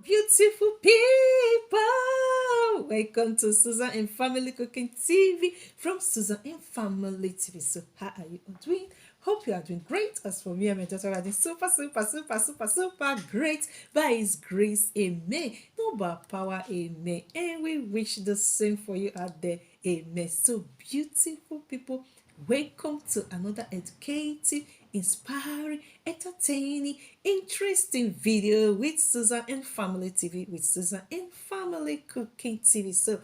beautiful people. Welcome to Susan and Family Cooking TV from Susan and Family TV. So, how are you all doing? Hope you are doing great. As for me and my daughter, we are doing super great. By His grace, amen. No by power, amen. And we wish the same for you out there, amen. So, beautiful people, welcome to another educative, inspiring, entertaining, interesting video with Susan and Family TV, with Susan and Family Cooking TV. So,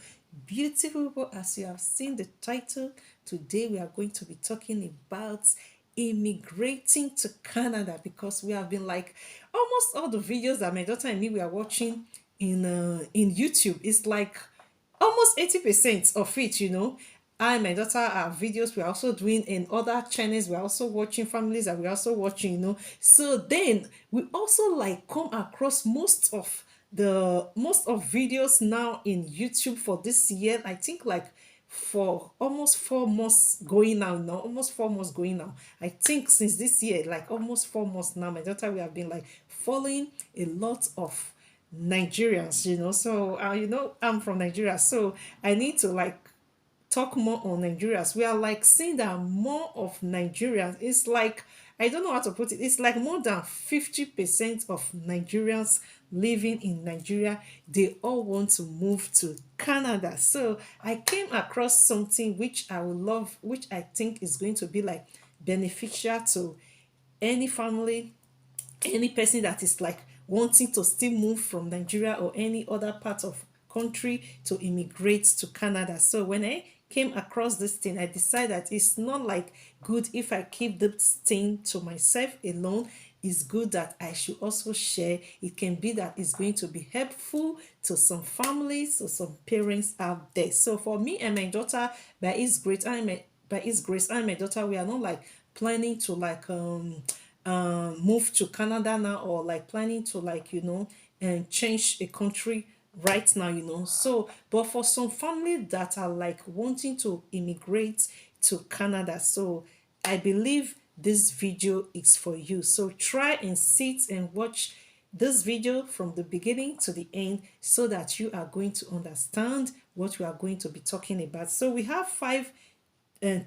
beautiful people, as you have seen the title, today we are going to be talking about immigrating to Canada, because we have been like almost all the videos that my daughter and me we are watching in YouTube. It's like almost 80% of it, I and my daughter, our videos we're also doing in other channels, we're also watching families that we're also watching, so then we also like come across most of videos now in YouTube for this year. I think like for almost 4 months going now, almost 4 months going now. I think since this year, like almost 4 months now, my daughter, we have been like following a lot of Nigerians, So, I'm from Nigeria, so I need to like talk more on Nigerians. We are like seeing that more of Nigerians. It's like, I don't know how to put it. It's like more than 50% of Nigerians living in Nigeria, they all want to move to Canada. So I came across something which I would love, which I think is going to be like beneficial to any family, any person that is like wanting to still move from Nigeria or any other part of country to immigrate to Canada. So when I came across this thing, I decided that it's not like good if I keep this thing to myself alone. It's good that I should also share. It can be that it's going to be helpful to some families or some parents out there. So for me and my daughter, by His grace, I and my daughter, we are not like planning to like move to Canada now, or like planning to like and change a country right now, so but for some family that are like wanting to immigrate to Canada, so I believe this video is for you. So try and sit and watch this video from the beginning to the end, so that you are going to understand what we are going to be talking about. So we have five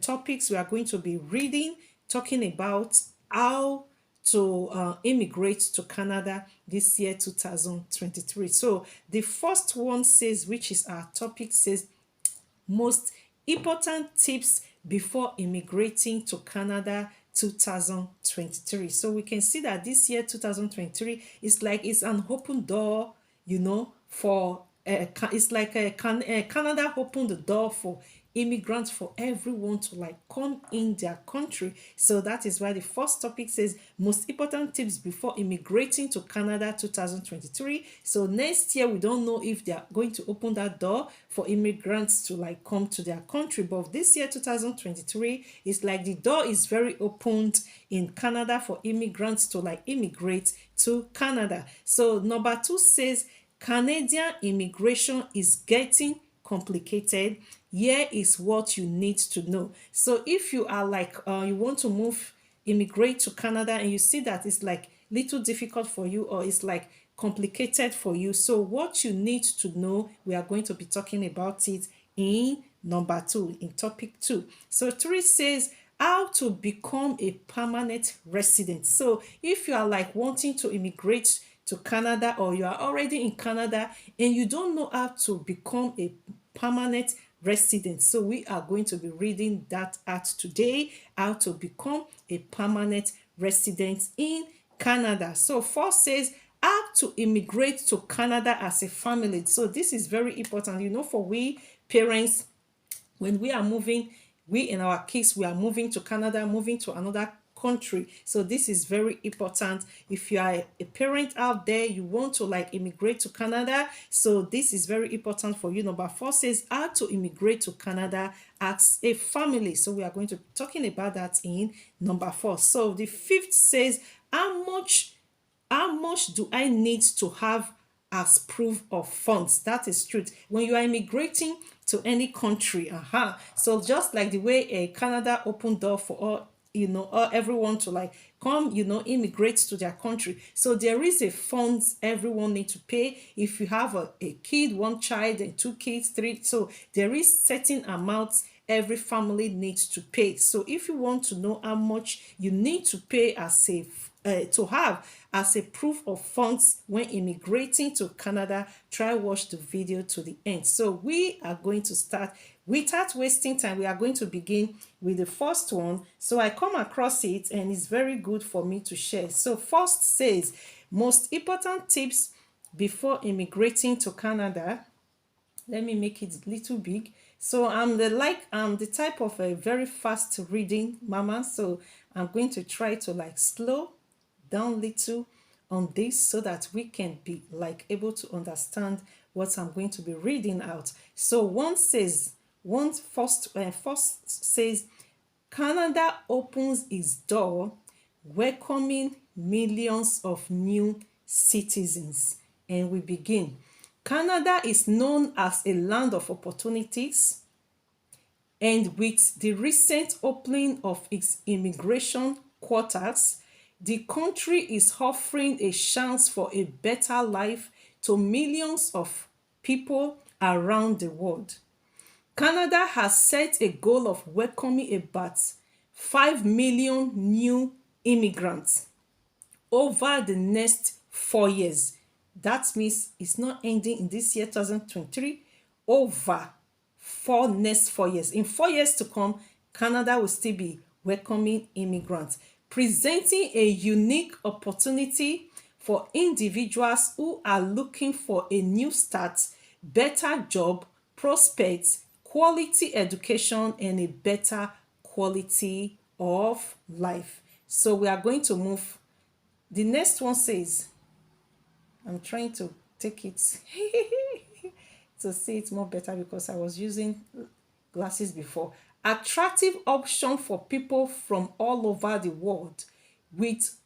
topics we are going to be reading, talking about how to immigrate to Canada this year 2023. So the first one says, which is our topic, says most important tips before immigrating to Canada 2023. So we can see that this year 2023 is like it's an open door, for it's like Canada opened the door for immigrants, for everyone to like come in their country. So that is why the first topic says most important tips before immigrating to Canada 2023. So next year we don't know if they are going to open that door for immigrants to like come to their country, but this year 2023 is like the door is very opened in Canada for immigrants to like immigrate to Canada. So number two says Canadian immigration is getting complicated. Here is what you need to know. So if you are like you want to immigrate to Canada, and you see that it's like little difficult for you, or it's like complicated for you, so what you need to know, we are going to be talking about it in number two, in topic two. So three says how to become a permanent resident. So if you are like wanting to immigrate to Canada, or you are already in Canada and you don't know how to become a permanent resident, so we are going to be reading that out today, how to become a permanent resident in Canada. So first says how to immigrate to Canada as a family. So this is very important, for we parents, when we are moving, we and our kids, we are moving to Canada, moving to another country. So this is very important. If you are a parent out there, you want to like immigrate to Canada, so this is very important for you. Number four says how to immigrate to Canada as a family. So we are going to be talking about that in number four. So the fifth says how much do I need to have as proof of funds? That is truth. When you are immigrating to any country, so just like the way Canada opened door for all, everyone to like come, immigrate to their country. So there is a funds everyone need to pay. If you have a kid, one child, and two kids, three, so there is certain amounts every family needs to pay. So if you want to know how much you need to pay as a to have as a proof of funds when immigrating to Canada, try watch the video to the end. So we are going to start without wasting time. We are going to begin with the first one. So I come across it and it's very good for me to share. So first says, most important tips before immigrating to Canada. Let me make it a little big. So I'm the type of a very fast reading mama, so I'm going to try to like slow down little on this so that we can be like able to understand what I'm going to be reading out. So first says, Canada opens its door, welcoming millions of new citizens. And we begin. Canada is known as a land of opportunities, and with the recent opening of its immigration quarters, the country is offering a chance for a better life to millions of people around the world. Canada has set a goal of welcoming about 5 million new immigrants over the next 4 years. That means it's not ending in this year, 2023, over next 4 years. In 4 years to come, Canada will still be welcoming immigrants, presenting a unique opportunity for individuals who are looking for a new start, better job, prospects, quality education, and a better quality of life. So we are going to move. The next one says, I'm trying to take it to see it more better because I was using glasses before. Attractive option for people from all over the world with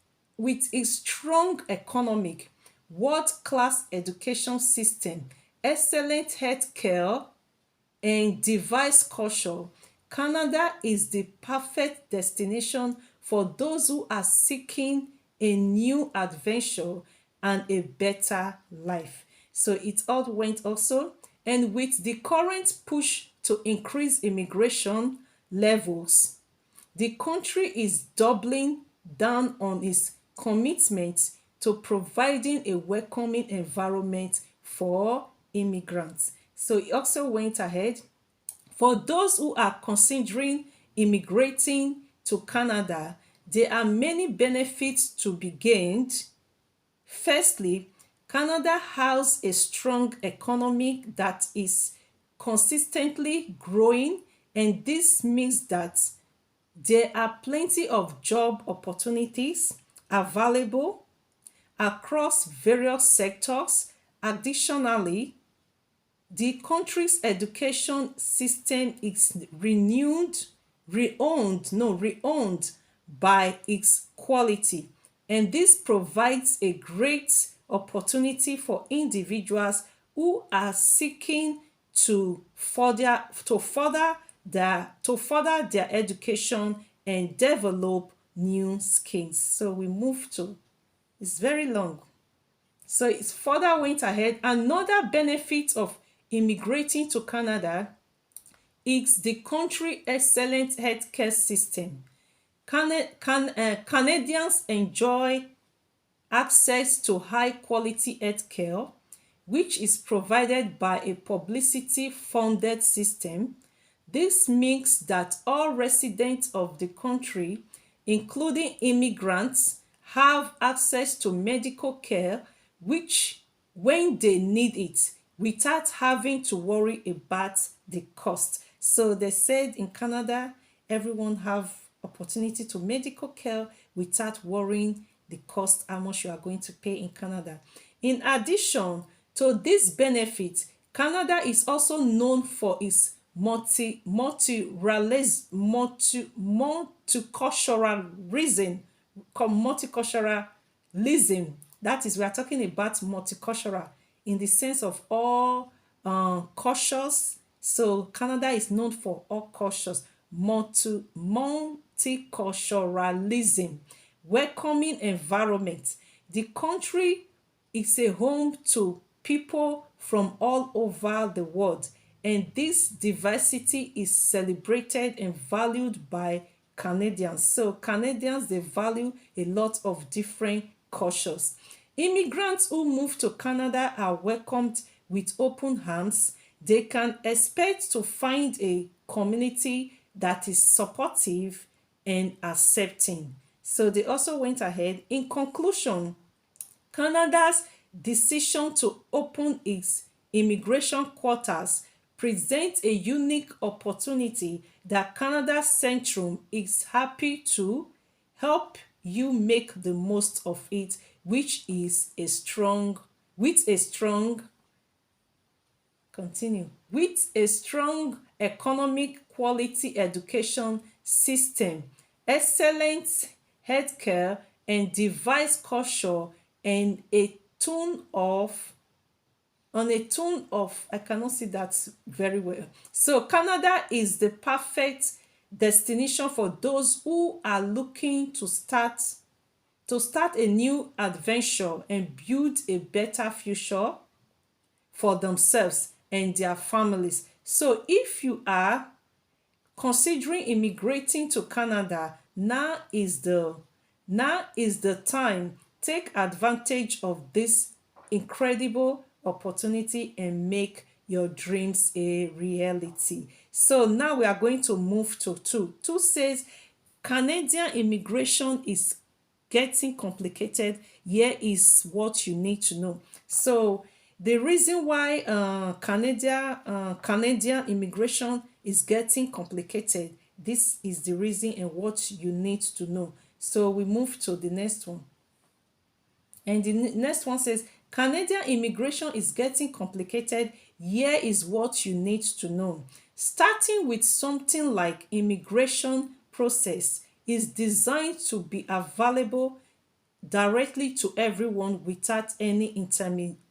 a strong economic, world-class education system, excellent healthcare, and diverse culture. Canada is the perfect destination for those who are seeking a new adventure and a better life. So it all went also. And with the current push to increase immigration levels, the country is doubling down on its commitment to providing a welcoming environment for immigrants. So it also went ahead. For those who are considering immigrating to Canada, there are many benefits to be gained. Firstly, Canada has a strong economy that is consistently growing, and this means that there are plenty of job opportunities available across various sectors. Additionally, the country's education system is renowned by its quality, and this provides a great opportunity for individuals who are seeking to further their education and develop new skills. So we move to, it's very long. So it further went ahead. Another benefit of immigrating to Canada is the country's excellent healthcare system. Canadians enjoy access to high quality healthcare, which is provided by a publicity funded system. This means that all residents of the country, including immigrants, have access to medical care which when they need it without having to worry about the cost. So they said in Canada, everyone have opportunity to medical care without worrying the cost, how much you are going to pay in Canada. In addition to this benefit, Canada is also known for its multiculturalism. That is, we are talking about multicultural in the sense of all cultures. So Canada is known for all cultures, multiculturalism, welcoming environment. The country is a home to people from all over the world, and this diversity is celebrated and valued by Canadians. So Canadians, they value a lot of different cultures. Immigrants who move to Canada are welcomed with open arms. They can expect to find a community that is supportive and accepting. So they also went ahead. In conclusion, Canada's decision to open its immigration quotas presents a unique opportunity that Canada Centrum is happy to help you make the most of it, which is a strong, with a strong, continue, with a strong economic quality education system, excellent healthcare and device culture, and a tone of I cannot see that very well. So Canada is the perfect destination for those who are looking to start a new adventure and build a better future for themselves and their families. So if you are considering immigrating to Canada, now is the time. Take advantage of this incredible opportunity and make your dreams a reality. So now we are going to move to 2. 2 says Canadian immigration is getting complicated. Here is what you need to know. So the reason why Canadian immigration is getting complicated, this is the reason and what you need to know. So we move to the next one. And the next one says, Canadian immigration is getting complicated. Here is what you need to know. Starting with something like immigration process is designed to be available directly to everyone without any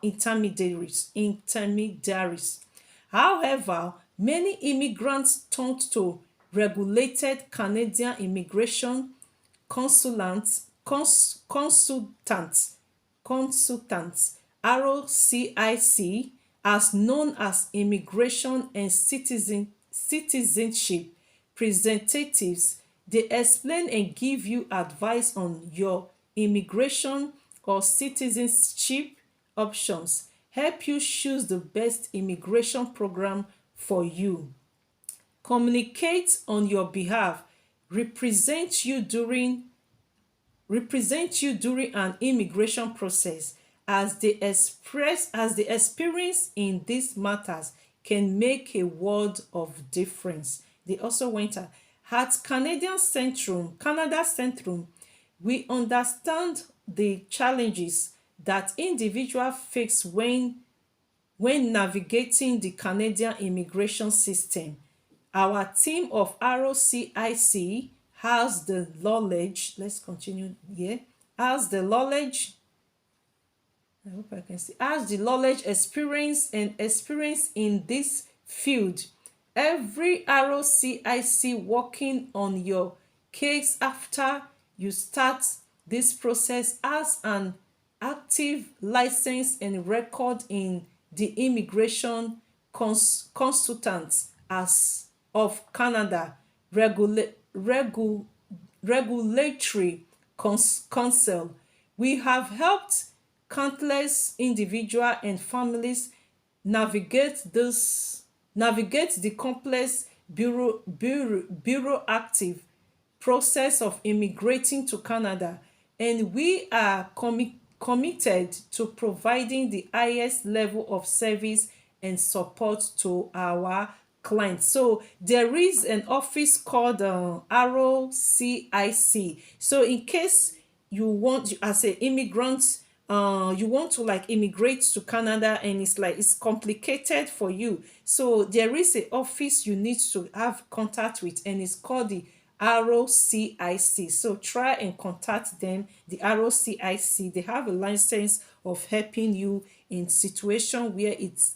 intermediaries. However, many immigrants turn to regulated Canadian immigration consultants, ROCIC, as known as Immigration and Citizenship representatives. They explain and give you advice on your immigration or citizenship options, help you choose the best immigration program for you, communicate on your behalf, represent you during an immigration process, as the experience in these matters can make a world of difference. They also went at Canada Centrum, we understand the challenges that individuals face when navigating the Canadian immigration system. Our team of ROCIC has the knowledge. Let's continue here. Has the knowledge. I hope I can see. Has the knowledge, experience in this field. Every ROCIC working on your case after you start this process as an active license and record in the Immigration Consultants as of Canada Regulatory Council. We have helped countless individuals and families navigate the complex bureaucratic process of immigrating to Canada, and we are committed to providing the highest level of service and support to our clients. So there is an office called ROCIC. So in case you want, as an immigrant, you want to like immigrate to Canada and it's complicated for you, so there is an office you need to have contact with, and it's called the ROCIC. So try and contact them, the ROCIC. They have a license of helping you in situation where it's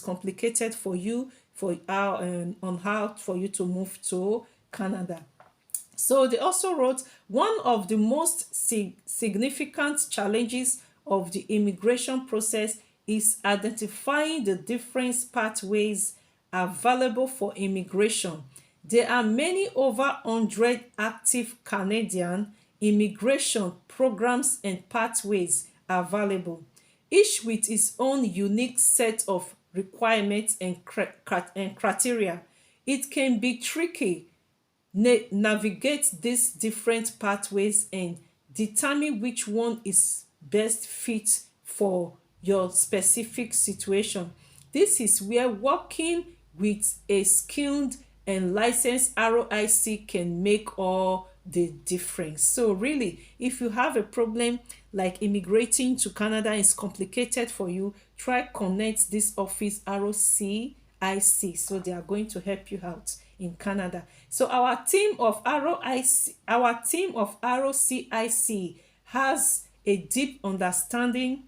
complicated for you, on how for you to move to Canada. So they also wrote, one of the most significant challenges of the immigration process is identifying the different pathways available for immigration. There are many over 100 active Canadian immigration programs and pathways available, each with its own unique set of requirements and criteria. It can be tricky navigate these different pathways and determine which one is best fit for your specific situation. This is where working with a skilled and licensed ROIC can make all the difference. So really, if you have a problem like immigrating to Canada is complicated for you, try connect this office ROCIC, so they are going to help you out in Canada. So our team of ROCIC has a deep understanding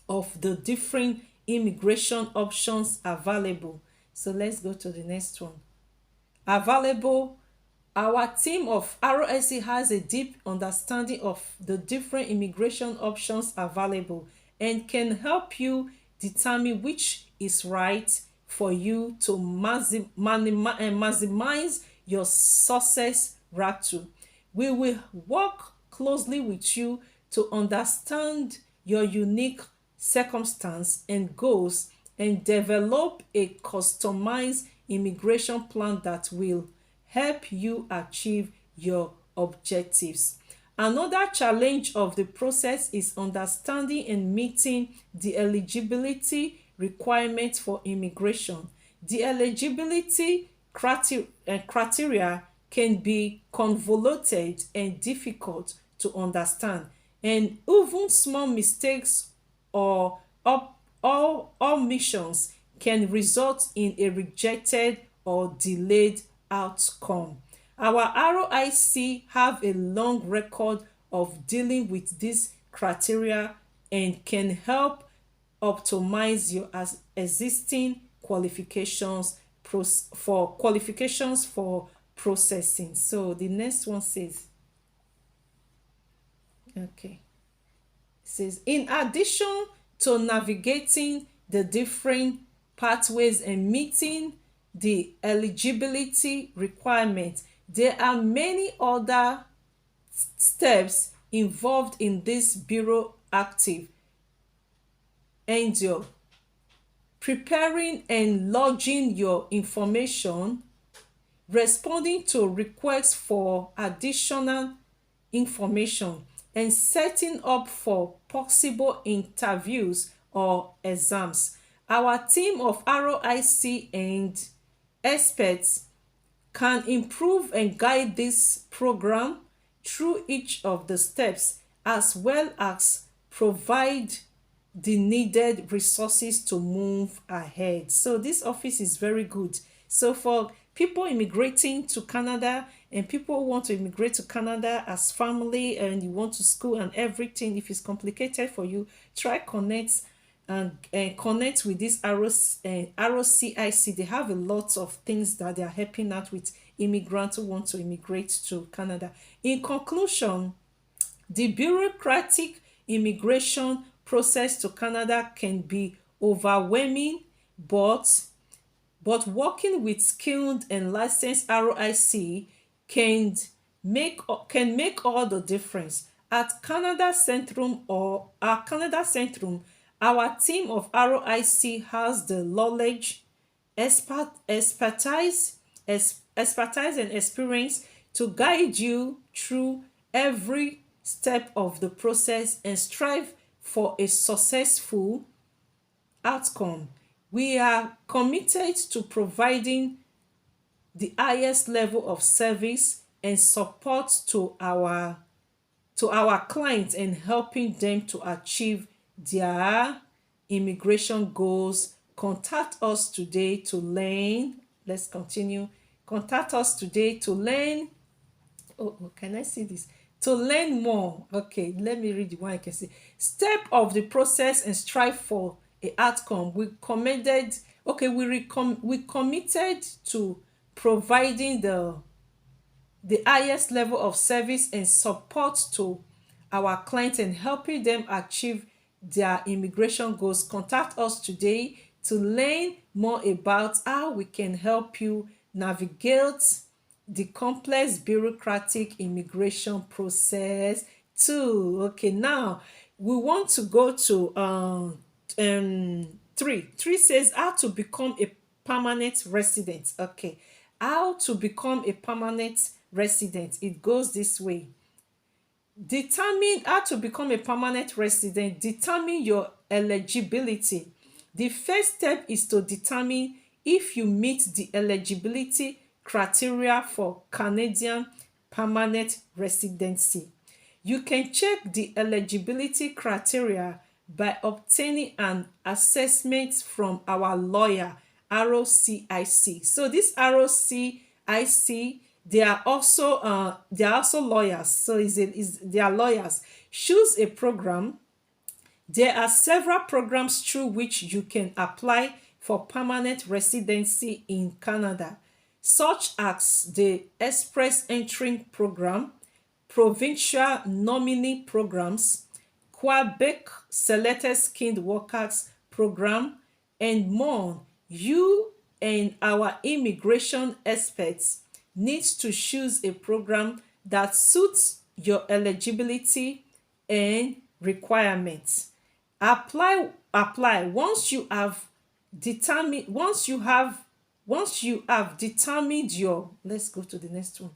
of the different immigration options available. So let's go to the next one. Available. Our team of ROSC has a deep understanding of the different immigration options available and can help you determine which is right for you to maximize your success rate. We will work closely with you to understand your unique circumstance and goals and develop a customized immigration plan that will help you achieve your objectives. Another challenge of the process is understanding and meeting the eligibility requirements for immigration. The eligibility criteria can be convoluted and difficult to understand, and even small mistakes or omissions can result in a rejected or delayed outcome. Our ROIC have a long record of dealing with these criteria and can help optimize your existing qualifications for processing. So the next one says, okay, says, in addition to navigating the different pathways and meeting the eligibility requirements, there are many other steps involved in this bureau active endure. Preparing and lodging your information, responding to requests for additional information, and setting up for possible interviews or exams. Our team of ROIC and experts can improve and guide this program through each of the steps, as well as provide the needed resources to move ahead. So this office is very good. So for people immigrating to Canada and people who want to immigrate to Canada as family and you want to school and everything, if it's complicated for you, try connect and connect with this ROCIC. They have a lot of things that they are helping out with immigrants who want to immigrate to Canada. In conclusion, the bureaucratic immigration process to Canada can be overwhelming, but working with skilled and licensed ROIC can make all the difference. At Canada Centrum our team of ROIC has the knowledge, expertise and experience to guide you through every step of the process and strive for a successful outcome. We are committed to providing the highest level of service and support to our clients and helping them to achieve their immigration goals. Contact us today to learn. Let's continue. Contact us today to learn. Can I see this? To learn more. Okay, let me read the one I can see. Step of the process and strive for a outcome. We committed to providing the the highest level of service and support to our clients and helping them achieve their immigration goals. Contact us today to learn more about how we can help you navigate the complex bureaucratic immigration process too. Okay, now we want to go to three says how to become a permanent resident. Okay, how to become a permanent resident, it goes this way. Determine how to become a permanent resident. Determine your eligibility. The first step is to determine if you meet the eligibility criteria for Canadian permanent residency. You can check the eligibility criteria by obtaining an assessment from our lawyer, ROCIC. So this ROCIC, they are also lawyers. So they are lawyers. Choose a program. There are several programs through which you can apply for permanent residency in Canada, such as the Express Entry Program, provincial nominee programs, Quebec Selected Skilled Workers Program, and more. You and our immigration experts need to choose a program that suits your eligibility and requirements. Apply once you have determined your, let's go to the next one.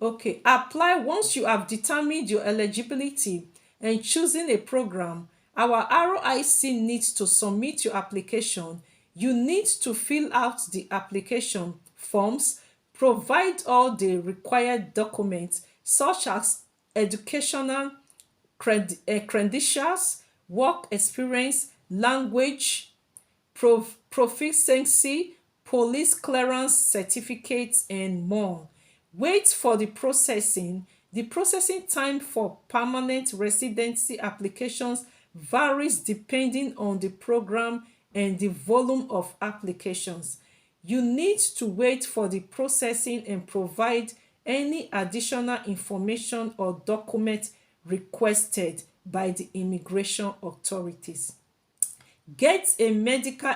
Okay, apply once you have determined your eligibility and choosing a program. Our ROIC needs to submit your application. You need to fill out the application forms, provide all the required documents such as educational credentials, work experience, language proficiency, police clearance certificates, and more. Wait for the processing. The processing time for permanent residency applications varies depending on the program and the volume of applications. You need to wait for the processing and provide any additional information or document requested by the immigration authorities. Get a medical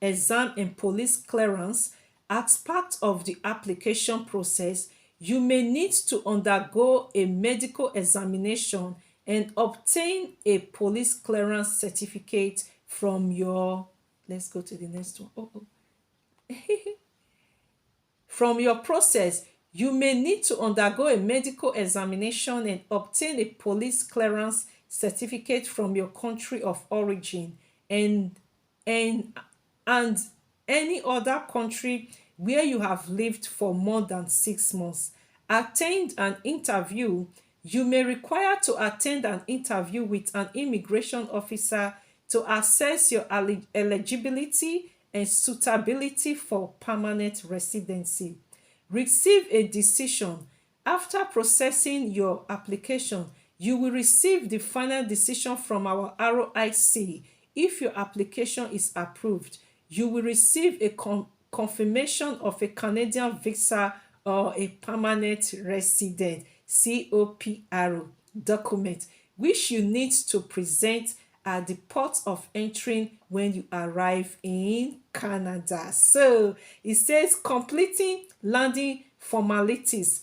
exam and police clearance as part of the application process. You may need to undergo a medical examination and obtain a police clearance certificate from your, let's go to the next one. From your process, you may need to undergo a medical examination and obtain a police clearance certificate from your country of origin and and and any other country where you have lived for more than 6 months. Attend an interview. You may require to attend an interview with an immigration officer to assess your eligibility and suitability for permanent residency. Receive a decision. After processing your application, you will receive the final decision from our ROIC. If your application is approved, you will receive a confirmation of a Canadian visa or a permanent resident COPRO document, which you need to present at the port of entry when you arrive in Canada. So it says completing landing formalities.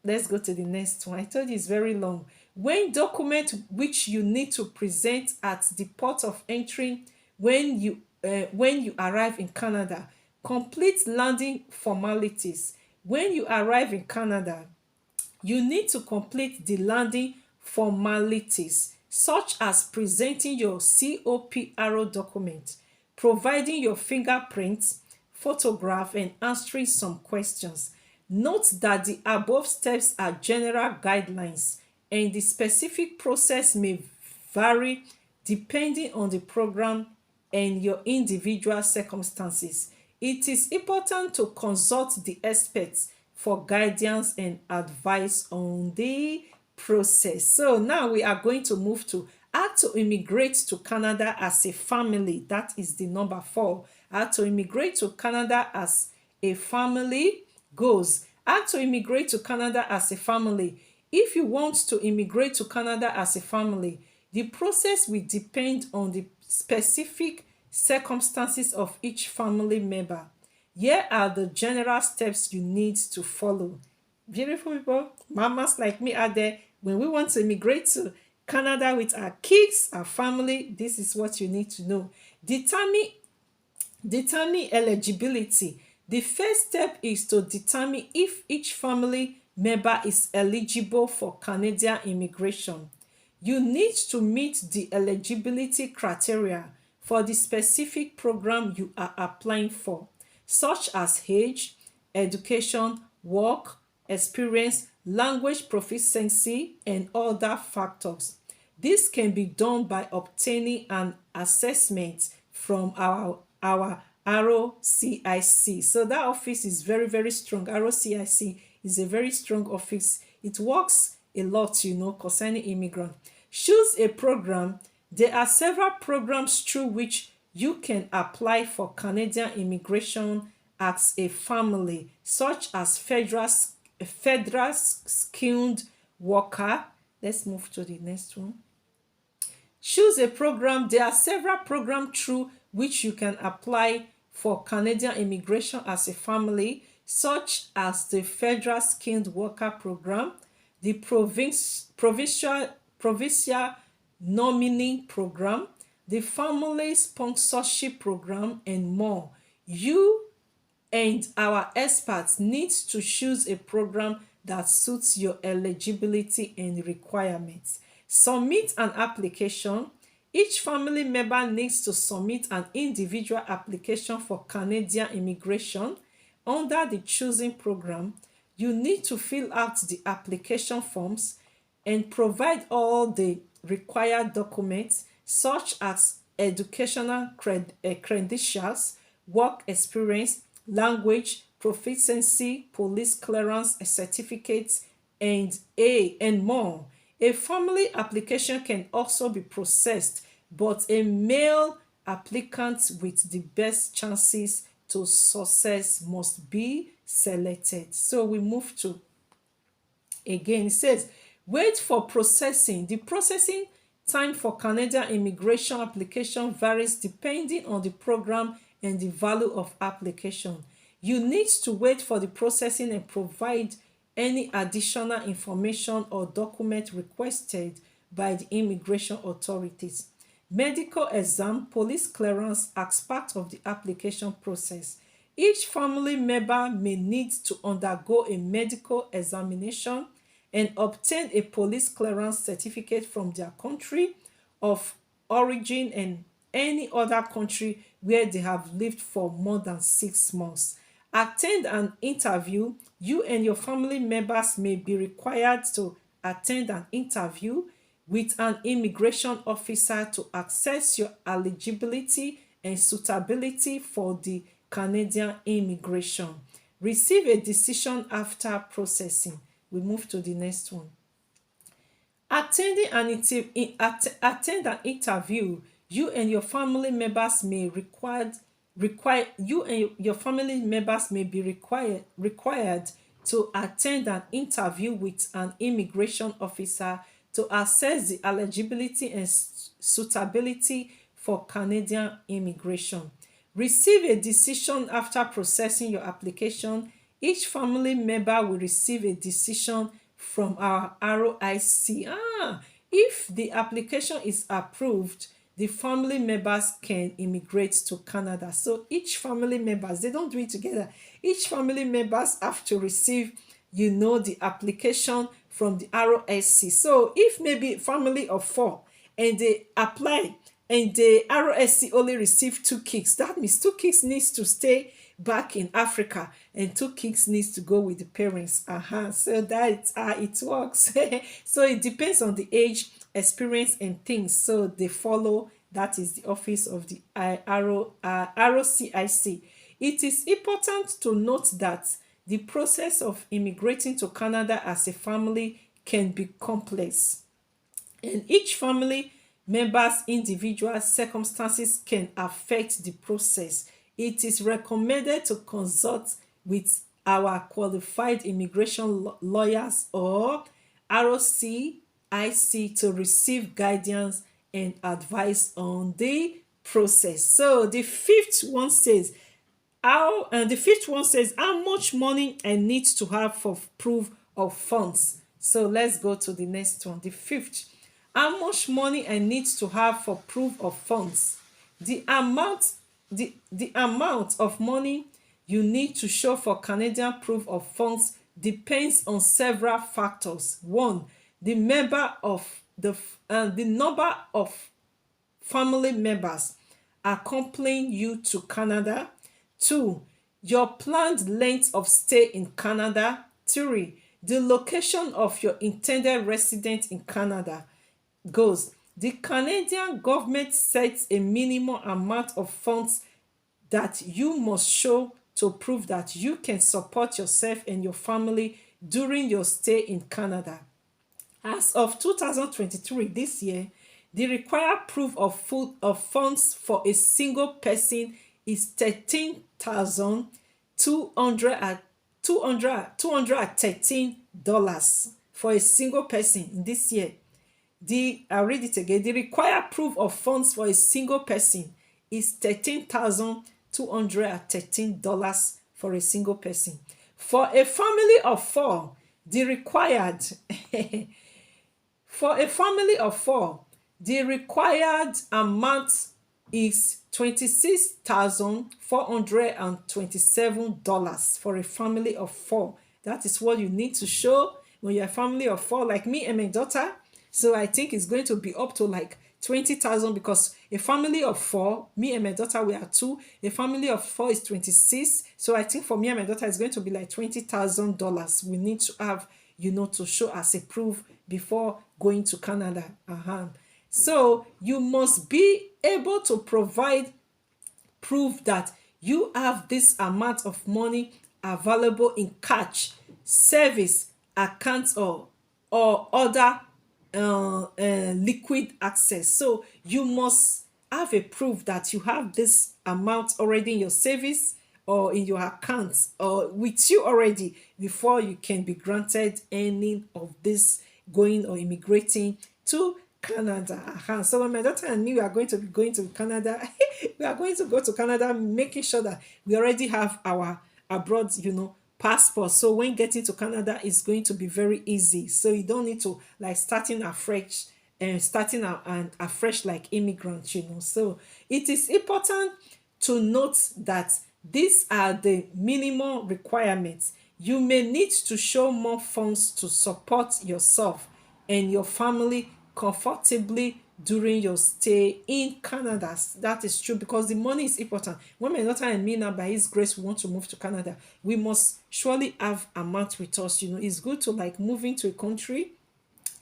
Let's go to the next one. I told you it's very long. When document which you need to present at the port of entry when you arrive in Canada. Complete landing formalities. When you arrive in Canada, you need to complete the landing formalities such as presenting your COPRO document, providing your fingerprints, photograph, and answering some questions. Note that the above steps are general guidelines and the specific process may vary depending on the program and your individual circumstances. It is important to consult the experts for guidance and advice on the process. So now we are going to move to how to immigrate to Canada as a family. That is the number 4. How to immigrate to Canada as a family. goes. How to immigrate to Canada as a family. If you want to immigrate to Canada as a family, the process will depend on the specific circumstances of each family member. Here are the general steps you need to follow. Beautiful people, mamas like me are there. When we want to immigrate to Canada with our kids, our family, this is what you need to know. Determine eligibility. The first step is to determine if each family member is eligible for Canadian immigration. You need to meet the eligibility criteria for the specific program you are applying for, such as age, education, work, experience, language proficiency, and other factors. This can be done by obtaining an assessment from our ROCIC. So that office is very, very strong. ROCIC is a very strong office. It works a lot, concerning immigrants. Choose a program. There are several programs through which you can apply for Canadian immigration as a family, such as federal skilled worker. Let's move to the next one. Choose a program. There are several programs through which you can apply for Canadian immigration as a family, such as the Federal Skilled Worker Program, the Provincial Nominee Program, the Family Sponsorship Program, and more. You and our experts need to choose a program that suits your eligibility and requirements. Submit an application. Each family member needs to submit an individual application for Canadian immigration under the choosing program. You need to fill out the application forms and provide all the required documents, such as educational credentials, work experience, language proficiency, police clearance certificates, and more. A family application can also be processed, but a male applicant with the best chances to success must be selected. So we move to, again, it says, wait for processing. The processing time for Canadian immigration application varies depending on the program and the value of application. You need to wait for the processing and provide any additional information or document requested by the immigration authorities. Medical exam, police clearance as part of the application process. Each family member may need to undergo a medical examination and obtain a police clearance certificate from their country of origin and any other country where they have lived for more than 6 months. Attend an interview. You and your family members may be required to attend an interview with an immigration officer to assess your eligibility and suitability for the Canadian immigration. Receive a decision after processing. We move to the next one. Attend an interview. You and your family members may be required to attend an interview with an immigration officer to assess the eligibility and suitability for Canadian immigration. Receive a decision after processing your application. Each family member will receive a decision from our ROIC. If the application is approved, the family members can immigrate to Canada. So each family members, they don't do it together. Each family members have to receive, the application from the ROSC. So if maybe family of 4 and they apply and the ROSC only receive 2 kids, that means 2 kids needs to stay back in Africa and 2 kids needs to go with the parents. So that's how it works. So it depends on the age, experience, and things. So they follow. That is the office of the ROCIC. It is important to note that the process of immigrating to Canada as a family can be complex, and each family member's individual circumstances can affect the process. It is recommended to consult with our qualified immigration lawyers or ROCIC to receive guidance and advice on the process. So the fifth one says how much money I need to have for proof of funds. So let's go to the next one. The fifth, how much money I need to have for proof of funds. The amount of money you need to show for Canadian proof of funds depends on several factors. One, the number of family members accompanying you to Canada. 2. Your planned length of stay in Canada. 3. The location of your intended residence in Canada. Goes. The Canadian government sets a minimum amount of funds that you must show to prove that you can support yourself and your family during your stay in Canada. As of 2023, this year, the required proof of funds for a single person is $13,213 for a single person in this year. I'll read it again. The required proof of funds for a single person is $13,213 for a single person. For a family of four, the required for a family of four, the required amount is $26,427 for a family of four. That is what you need to show when you're a family of four, like me and my daughter. So I think it's going to be up to like 20,000, because a family of four, me and my daughter, we are two. A family of four is 26. So I think for me and my daughter, it's going to be like $20,000 we need to have, to show as a proof before going to Canada. So you must be able to provide proof that you have this amount of money available in cash, service, accounts, or other liquid access. So you must have a proof that you have this amount already in your service or in your accounts or with you already before you can be granted any of this going or immigrating to Canada. So when my daughter and me, we are going to be going to Canada, we are going to go to Canada, making sure that we already have our abroad, passport. So when getting to Canada is going to be very easy. So you don't need to like starting afresh like immigrants. So it is important to note that these are the minimum requirements. You may need to show more funds to support yourself and your family comfortably during your stay in Canada. That is true, because the money is important. When my daughter and me now, by His grace, we want to move to Canada, we must surely have amount with us. It's good to like move into a country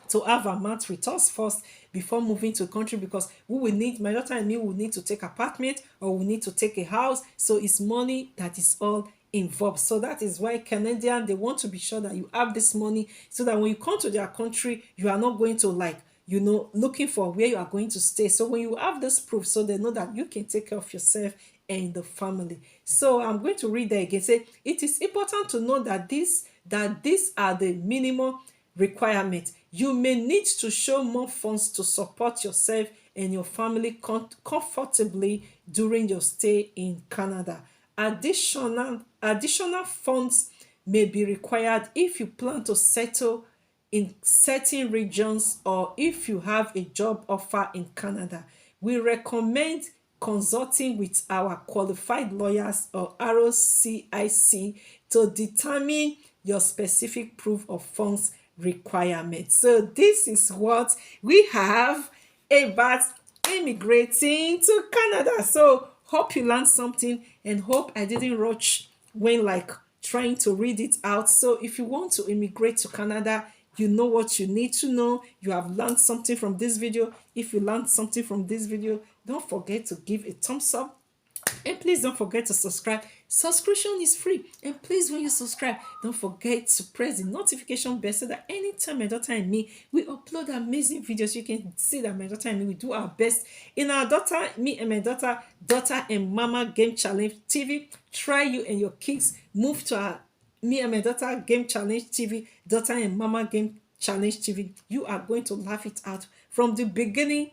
to have amount with us first before moving to a country, because we will need, my daughter and me will need to take apartment or we need to take a house. So it's money that is all involved. So that is why Canadian, they want to be sure that you have this money, so that when you come to their country, you are not going to like looking for where you are going to stay. So when you have this proof, so they know that you can take care of yourself and the family. So I'm going to read that again. Say it is important to know that these are the minimum requirements. You may need to show more funds to support yourself and your family comfortably during your stay in Canada. Additional funds may be required if you plan to settle in certain regions or if you have a job offer in Canada. We recommend consulting with our qualified lawyers or ROCIC to determine your specific proof of funds requirements. So this is what we have about immigrating to Canada. So hope you learned something and hope I didn't rush when like trying to read it out. So if you want to immigrate to Canada, you know what you need to know. You have learned something from this video. If you learned something from this video, don't forget to give a thumbs up. And please don't forget to subscribe. Subscription is free. And please, when you subscribe, don't forget to press the notification bell so that anytime my daughter and me, we upload amazing videos, you can see that my daughter and me, we do our best in our me and my daughter and mama game challenge TV. Try you and your kids move to our Me and My Daughter Game Challenge TV, Daughter and Mama Game Challenge TV. You are going to laugh it out from the beginning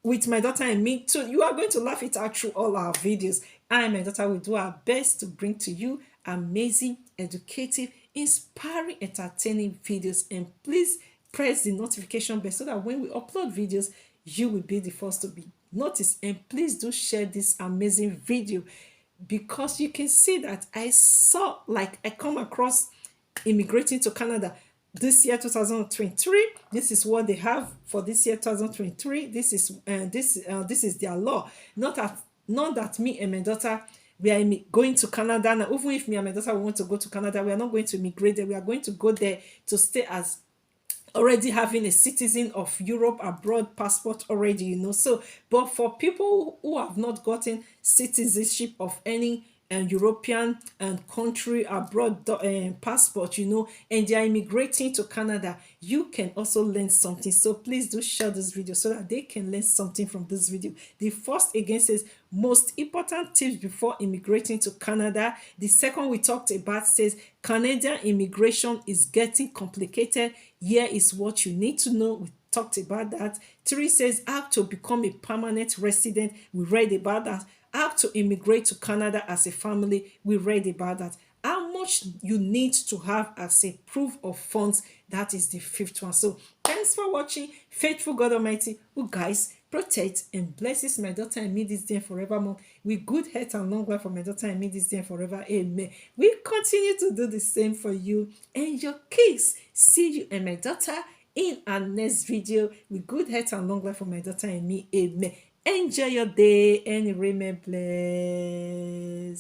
with My Daughter and me too. You are going to laugh it out through all our videos. I and My daughter will do our best to bring to you amazing, educative, inspiring, entertaining videos. And please press the notification bell so that when we upload videos, you will be the first to be noticed. And please do share this amazing video, because you can see that I come across Immigrating to Canada this year 2023. This is what they have for this year 2023. This is their law. Not that me and my daughter, we are going to Canada now. Even if me and my daughter want to go to Canada, we are not going to immigrate there. We are going to go there to stay as already having a citizen of Europe abroad passport already, So, but for people who have not gotten citizenship of any European country abroad passport, and they are immigrating to Canada, you can also learn something. So please do share this video so that they can learn something from this video. The first again says most important tips before immigrating to Canada. The second we talked about says Canadian immigration is getting complicated. Here is what you need to know. We talked about that. 3 says how to become a permanent resident. We read about that. How to immigrate to Canada as a family. We read about that. How much you need to have as a proof of funds. That is the 5th one. So thanks for watching. Faithful God Almighty, who guides, protect, and blesses my daughter and me this day and forevermore. With good health and long life for my daughter and me this day and forever. Amen. We continue to do the same for you and your kids. See you and my daughter in our next video. With good health and long life for my daughter and me. Amen. Enjoy your day and remain blessed.